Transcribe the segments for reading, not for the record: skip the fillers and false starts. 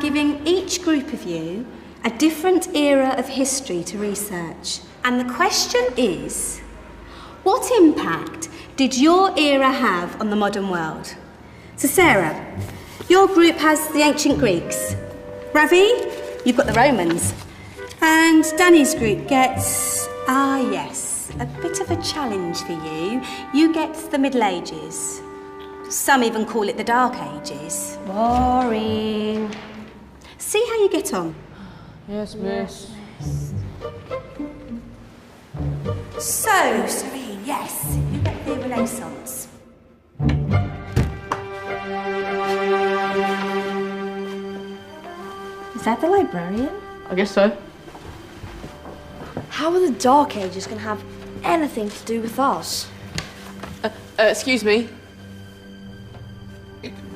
giving each group of you a different era of history to research. And the question is, what impact did your era have on the modern world? So Sarah, your group has the ancient Greeks. Ravi, you've got the Romans. And Danny's group gets, yes, a bit of a challenge for you. You get the Middle Ages. Some even call it the Dark Ages. Boring. See how you get on. Yes, miss. So, Serene, yes, you get the Renaissance. Is that the librarian? I guess so. How are the Dark Ages going to have anything to do with us? Excuse me.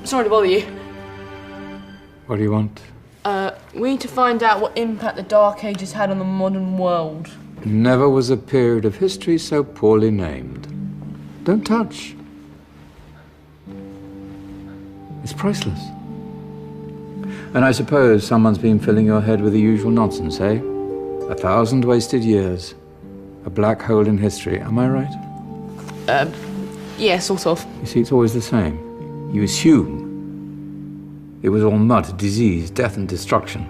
Sorry to bother you. What do you want? We need to find out what impact the Dark Ages had on the modern world. Never was a period of history so poorly named. Don't touch. It's priceless. And I suppose someone's been filling your head with the usual nonsense, eh? 1,000 wasted years. A black hole in history, am I right? Yeah, sort of. You see, it's always the same. You assume it was all mud, disease, death and destruction,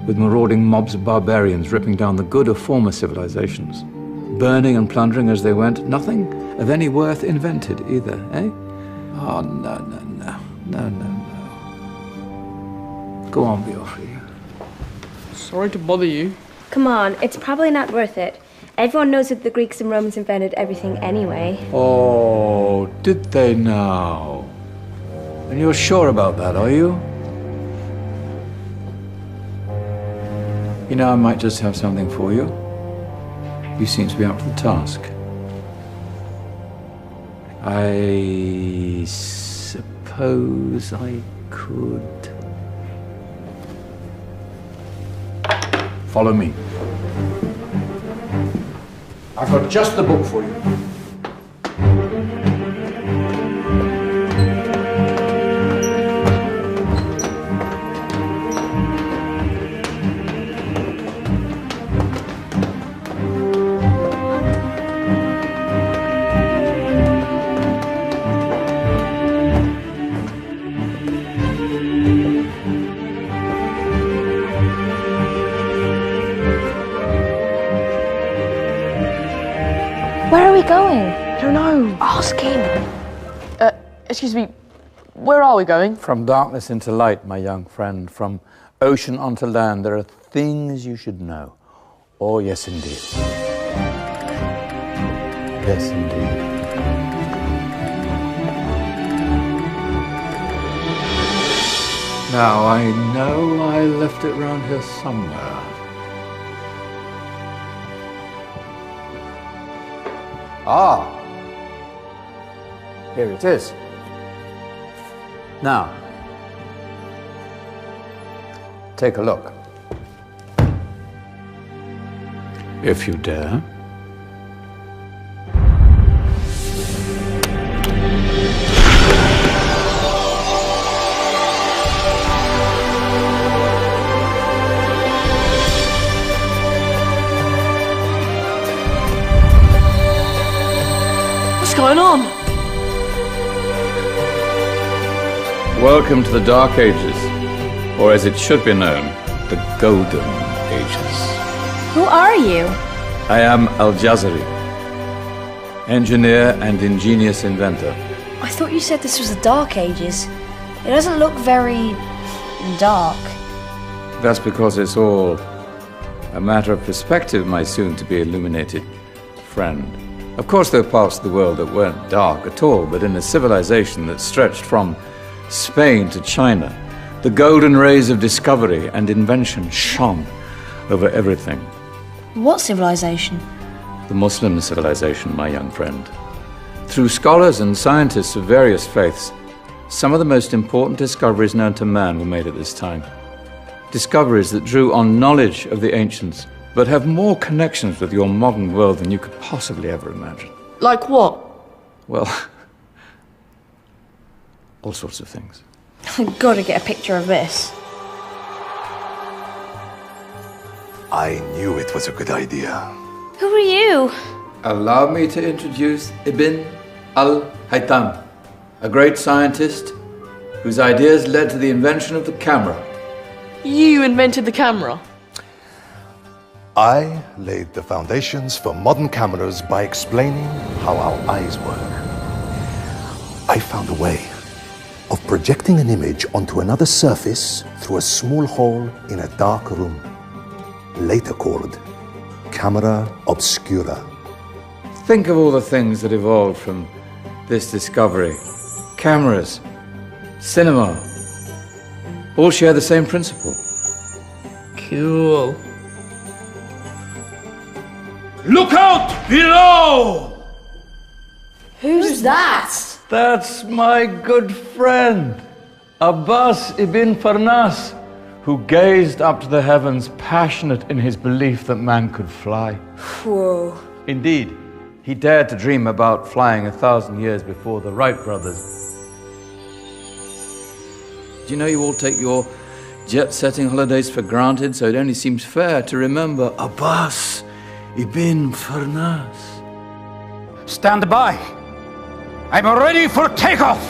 with marauding mobs of barbarians ripping down the good of former civilizations, burning and plundering as they went, nothing of any worth invented either, eh? Oh, no. Go on, Beofrey. Sorry to bother you. Come on, it's probably not worth it. Everyone knows that the Greeks and Romans invented everything anyway. Oh, did they now? And you're sure about that, are you? You know, I might just have something for you. You seem to be up to the task. I suppose I could... Follow me. I've got just the book for you. Where are we going? I don't know. Ask him. Excuse me. Where are we going? From darkness into light, my young friend. From ocean onto land, there are things you should know. Oh, yes, indeed. Yes, indeed. Now, I know I left it round here somewhere. Ah, here it is. Now, take a look. If you dare. What's going on? Welcome to the Dark Ages, or as it should be known, the Golden Ages. Who are you? I am Al-Jazari, engineer and ingenious inventor. I thought you said this was the Dark Ages. It doesn't look very... dark. That's because it's all a matter of perspective, my soon-to-be illuminated friend. Of course, there are parts of the world that weren't dark at all, but in a civilization that stretched from Spain to China, the golden rays of discovery and invention shone over everything. What civilization? The Muslim civilization, my young friend. Through scholars and scientists of various faiths, some of the most important discoveries known to man were made at this time. Discoveries that drew on knowledge of the ancients, but have more connections with your modern world than you could possibly ever imagine. Like what? Well, all sorts of things. I've got to get a picture of this. I knew it was a good idea. Who are you? Allow me to introduce Ibn al-Haytham, a great scientist whose ideas led to the invention of the camera. You invented the camera. I laid the foundations for modern cameras by explaining how our eyes work. I found a way of projecting an image onto another surface through a small hole in a dark room, later called camera obscura. Think of all the things that evolved from this discovery. Cameras, cinema, all share the same principle. Cool. Look out below! Who's that? That's my good friend, Abbas ibn Farnas, who gazed up to the heavens, passionate in his belief that man could fly. Whoa. Indeed, he dared to dream about flying 1,000 years before the Wright brothers. Do you know you all take your jet-setting holidays for granted, so it only seems fair to remember Abbas ibn Farnas? Stand by. I'm ready for takeoff.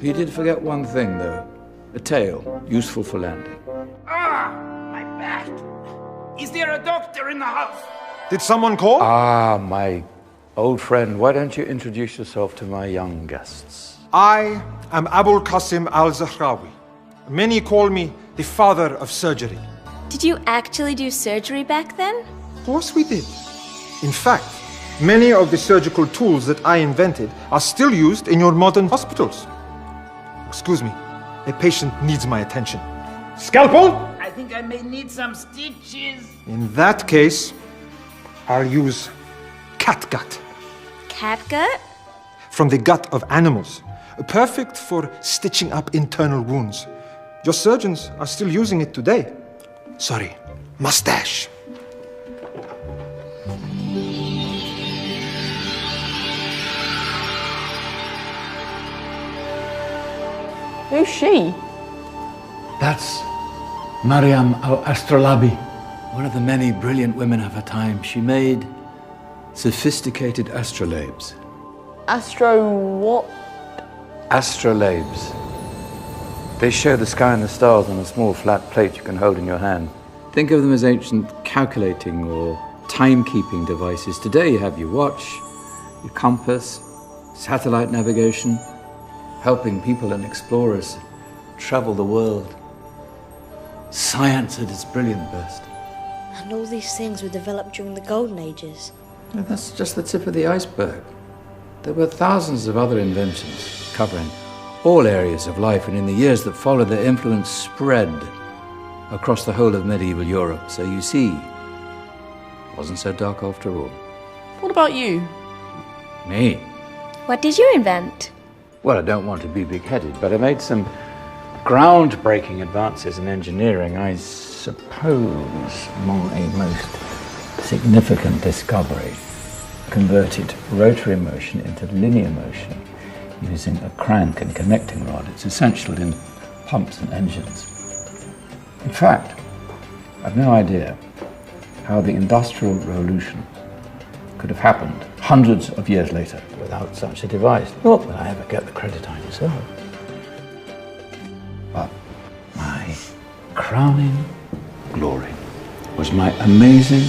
You did forget one thing, though. A tail, useful for landing. Ah, my back. Is there a doctor in the house? Did someone call? Ah, my old friend, why don't you introduce yourself to my young guests? I am Abul Qasim al-Zahrawi. Many call me the father of surgery. Did you actually do surgery back then? Of course we did. In fact, many of the surgical tools that I invented are still used in your modern hospitals. Excuse me, a patient needs my attention. Scalpel? I think I may need some stitches. In that case, I'll use catgut. Catgut? From the gut of animals. Perfect for stitching up internal wounds. Your surgeons are still using it today. Sorry, mustache. Who's she? That's Maryam al-Astrolabi, one of the many brilliant women of her time. She made sophisticated astrolabes. Astro what? Astrolabes. They show the sky and the stars on a small flat plate you can hold in your hand. Think of them as ancient calculating or timekeeping devices. Today you have your watch, your compass, satellite navigation, helping people and explorers travel the world. Science at its brilliant best. And all these things were developed during the Golden Ages. And that's just the tip of the iceberg. There were thousands of other inventions covering all areas of life, and in the years that followed, their influence spread across the whole of medieval Europe. So you see, it wasn't so dark after all. What about you? Me? What did you invent? Well, I don't want to be big-headed, but I made some groundbreaking advances in engineering. I suppose my most significant discovery converted rotary motion into linear motion using a crank and connecting rod. It's essential in pumps and engines. In fact, I've no idea how the Industrial Revolution could have happened hundreds of years later without such a device. Not that I ever get the credit I deserve. But my crowning glory was my amazing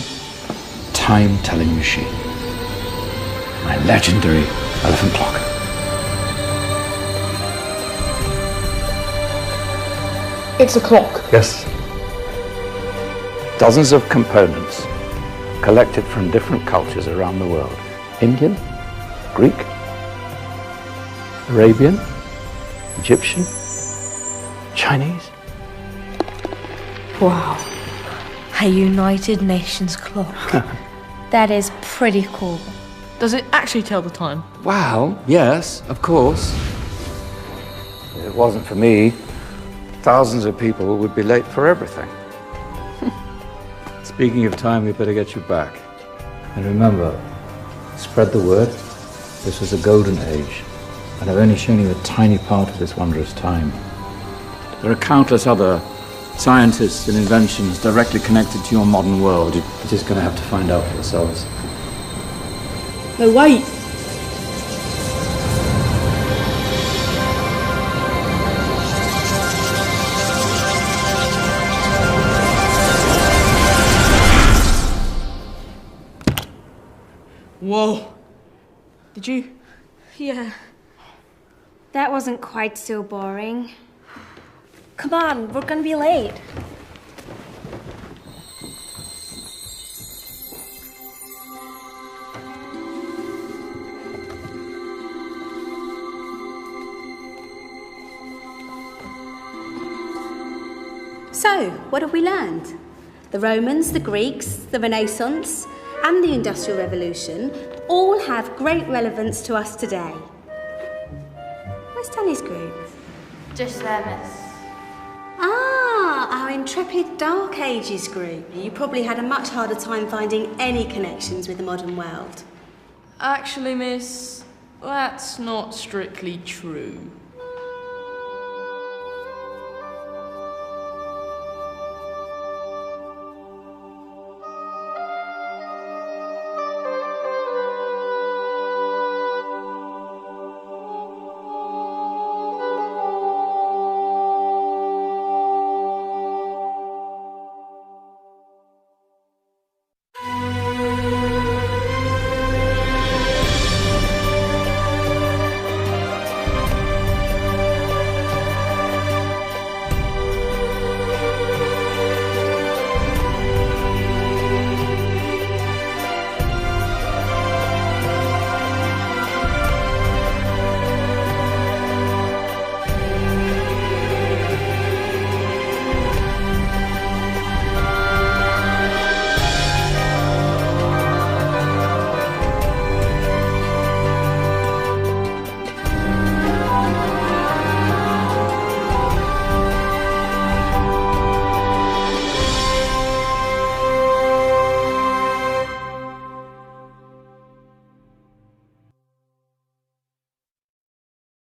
time-telling machine. My legendary elephant clock. It's a clock. Yes. Dozens of components collected from different cultures around the world. Indian, Greek, Arabian, Egyptian, Chinese. Wow. A United Nations clock. That is pretty cool. Does it actually tell the time? Well, yes, of course. If it wasn't for me, thousands of people would be late for everything. Speaking of time, we better get you back. And remember, Spread the word. This was a golden age, and I've only shown you a tiny part of this wondrous time. There are countless other scientists and inventions directly connected to your modern world. You're just going to have to find out for yourselves. No, wait! Whoa. Did you? Yeah. That wasn't quite so boring. Come on, we're gonna be late. So, what have we learned? The Romans, the Greeks, the Renaissance, and the Industrial Revolution all have great relevance to us today. Where's Danny's group? Just there, miss. Ah, our intrepid Dark Ages group. You probably had a much harder time finding any connections with the modern world. Actually, miss, that's not strictly true.